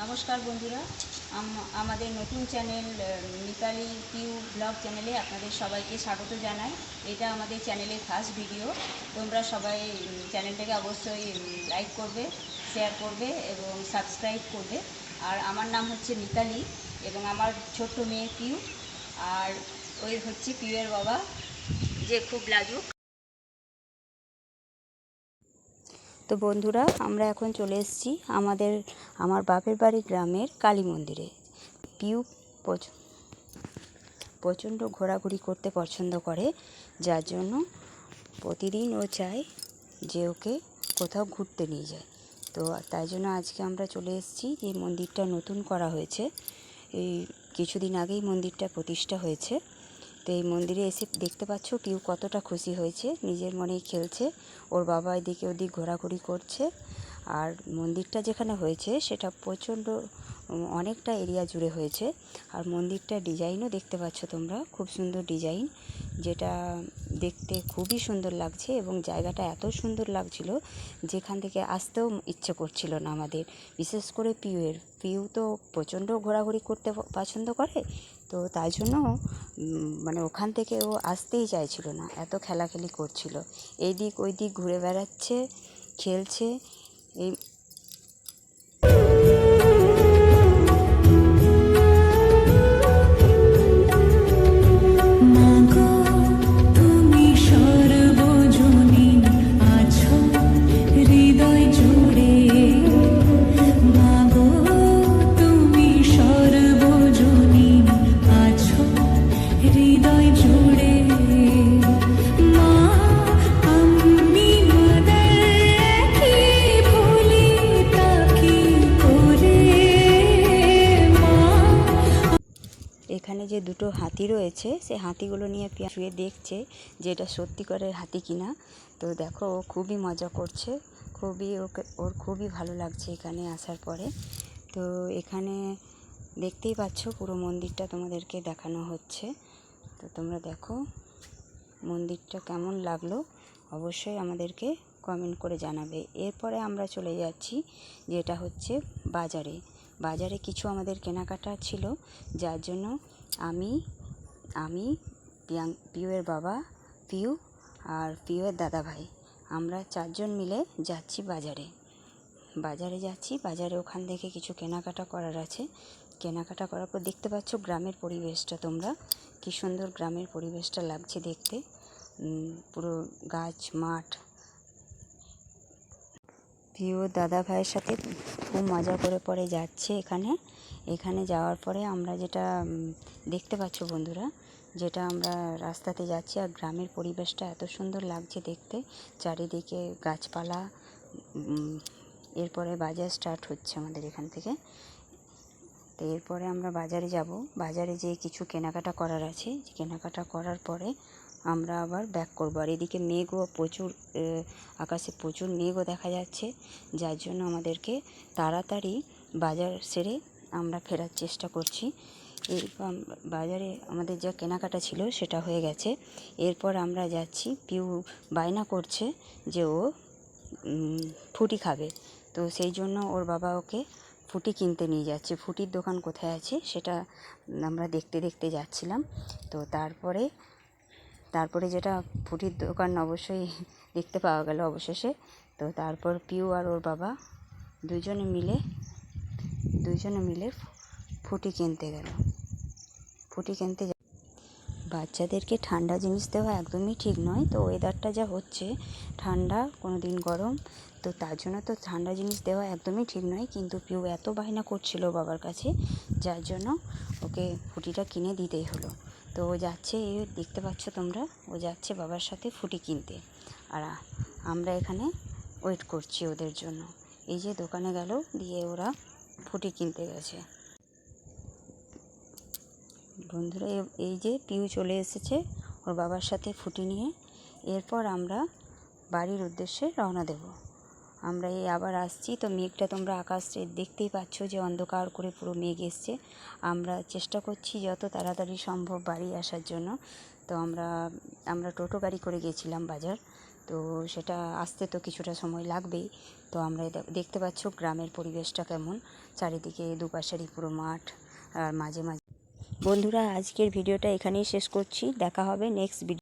নমস্কার বন্ধুরা, আমাদের নতুন চ্যানেল মিতালি পিউ ব্লগ চ্যানেলে আপনাদের সবাইকে স্বাগত জানাই। এটা আমাদের চ্যানেলের ফার্স্ট ভিডিও। তোমরা সবাই চ্যানেলটাকে অবশ্যই লাইক করবে, শেয়ার করবে এবং সাবস্ক্রাইব করবে। আর আমার নাম হচ্ছে মিতালি এবং আমার ছোট্ট মেয়ে পিউ, আর ওই হচ্ছে পিউয়ের বাবা, যে খুব লাজুক। তো বন্ধুরা, আমরা এখন চলে এসেছি আমার বাপের বাড়ি গ্রামের কালী মন্দিরে। পিউ প্রচণ্ড ঘোরাঘুরি করতে পছন্দ করে, যার জন্য প্রতিদিন ও চায় যে ওকে কোথাও ঘুরতে নিয়ে যায়। তো তাই জন্য আজকে আমরা চলে এসেছি। এই মন্দিরটা নতুন করা হয়েছে, এই কিছুদিন আগেই মন্দিরটা প্রতিষ্ঠা হয়েছে। তো এই মন্দিরে এসে দেখতে পাচ্ছ পিউ কতটা খুশি হয়েছে, নিজের মনেই খেলছে, ওর বাবা এদিকে ওদিক ঘোরাঘুরি করছে। আর মন্দিরটা যেখানে হয়েছে সেটা অনেকটা এরিয়া জুড়ে হয়েছে। আর মন্দিরটার ডিজাইনও দেখতে পাচ্ছ তোমরা, খুব সুন্দর ডিজাইন, যেটা দেখতে খুবই সুন্দর লাগছে। এবং জায়গাটা এত সুন্দর লাগছিল যেখান থেকে আসতেও ইচ্ছে করছিল না আমাদের, বিশেষ করে পিউ তো প্রচণ্ড ঘোরাঘুরি করতে পছন্দ করে। তো তাই জন্য মানে ওখান থেকে ও আসতেই চাইছিল না, এত খেলাখেলি করছিল, এই দিক ওই দিক ঘুরে বেড়াচ্ছে, খেলছে। এই এখানে যে দুটো হাতি রয়েছে, সেই হাতিগুলো নিয়ে পিয়া শুয়ে দেখছে যে এটা সত্যিকারের হাতি কিনা। তো দেখো, ও খুবই মজা করছে, ওর খুবই ভালো লাগছে এখানে আসার পরে। তো এখানে দেখতেই পাচ্ছ পুরো মন্দিরটা তোমাদেরকে দেখানো হচ্ছে। তো তোমরা দেখো মন্দিরটা কেমন লাগলো, অবশ্যই আমাদেরকে কমেন্ট করে জানাবে। এরপরে আমরা চলে যাচ্ছি, যেটা হচ্ছে বাজারে কিছু আমাদের কেনাকাটা ছিল, যার জন্য আমি পিউয়ের বাবা, পিউ আর পিউয়ের দাদাভাই, আমরা চারজন মিলে যাচ্ছি বাজারে যাচ্ছি। বাজারে ওখান থেকে কিছু কেনাকাটা করার আছে। কেনাকাটা করার পর দেখতে পাচ্ছ গ্রামের পরিবেশটা, তোমরা কি সুন্দর গ্রামের পরিবেশটা লাগছে দেখতে, পুরো গাছ মাঠ। পিউ দাদা ভাইয়ের সাথে খুব মজা করে পরে যাচ্ছে এখানে যাওয়ার পরে আমরা যেটা দেখতে পাচ্ছ বন্ধুরা, যেটা আমরা রাস্তাতে যাচ্ছি, আর গ্রামের পরিবেশটা এত সুন্দর লাগছে দেখতে, চারিদিকে গাছপালা। এরপরে বাজার স্টার্ট হচ্ছে আমাদের এখান থেকে। তো এরপরে আমরা বাজারে যাব, বাজারে যেয়ে কিছু কেনাকাটা করার আছে। কেনাকাটা করার পরে আমরা আবার ব্যাক করবো। আর এদিকে মেঘও প্রচুর, আকাশে প্রচুর মেঘও দেখা যাচ্ছে, যার জন্য আমাদেরকে তাড়াতাড়ি বাজার সেরে আমরা ফেরার চেষ্টা করছি। এরপর বাজারে আমাদের যা কেনাকাটা ছিল সেটা হয়ে গেছে। এরপর আমরা যাচ্ছি, পিউ বায়না করছে যে ও ফুটি খাবে। তো সেই জন্য ওর বাবা ওকে ফুটি কিনতে নিয়ে যাচ্ছে। ফুটির দোকান কোথায় আছে সেটা আমরা দেখতে দেখতে যাচ্ছিলাম। তো তারপরে যেটা ফুটির দোকান অবশ্যই দেখতে পাওয়া গেল অবশেষে। তো তারপর পিউ আর ওর বাবা দুজনে মিলে ফুটি কিনতে গেল। বাচ্চাদেরকে ঠান্ডা জিনিস দেওয়া একদমই ঠিক নয়। তো ওয়েদারটা যা হচ্ছে, ঠান্ডা কোনো দিন গরম, তো তার জন্য তো ঠান্ডা জিনিস দেওয়া একদমই ঠিক নয়। কিন্তু পিউ এত বায়না করছিল বাবার কাছে, যার জন্য ওকে ফুটিটা কিনে দিতেই হলো। তো ও যাচ্ছে, দেখতে পাচ্ছ তোমরা, ও যাচ্ছে বাবার সাথে ফুটি কিনতে। আর আমরা এখানে ওয়েট করছি ওদের জন্য। এই যে দোকানে গেল, দিয়ে ওরা ফুটি কিনতে গেছে। বন্ধুরা, এই যে পিউ চলে এসেছে ওর বাবার সাথে ফুটি নিয়ে। এরপর আমরা বাড়ির উদ্দেশ্যে রওনা দেব। আমরা আবার আসছি। তো মেঘটা তোমরা আকাশে দেখতেই পাচ্ছ যে অন্ধকার করে পুরো মেঘ এসছে। আমরা চেষ্টা করছি যত তাড়াতাড়ি সম্ভব বাড়ি আসার জন্য। তো আমরা টোটো গাড়ি করে গেছিলাম বাজার। তো সেটা আসতে তো কিছুটা সময় লাগবেই। তো আমরা দেখতে পাচ্ছ গ্রামের পরিবেশটা কেমন, চারিদিকে দুপাশেরই পুরো মাঠ, আর মাঝে মাঝে। বন্ধুরা, আজকের ভিডিওটা এখানেই শেষ করছি। দেখা হবে নেক্সট ভিডিও।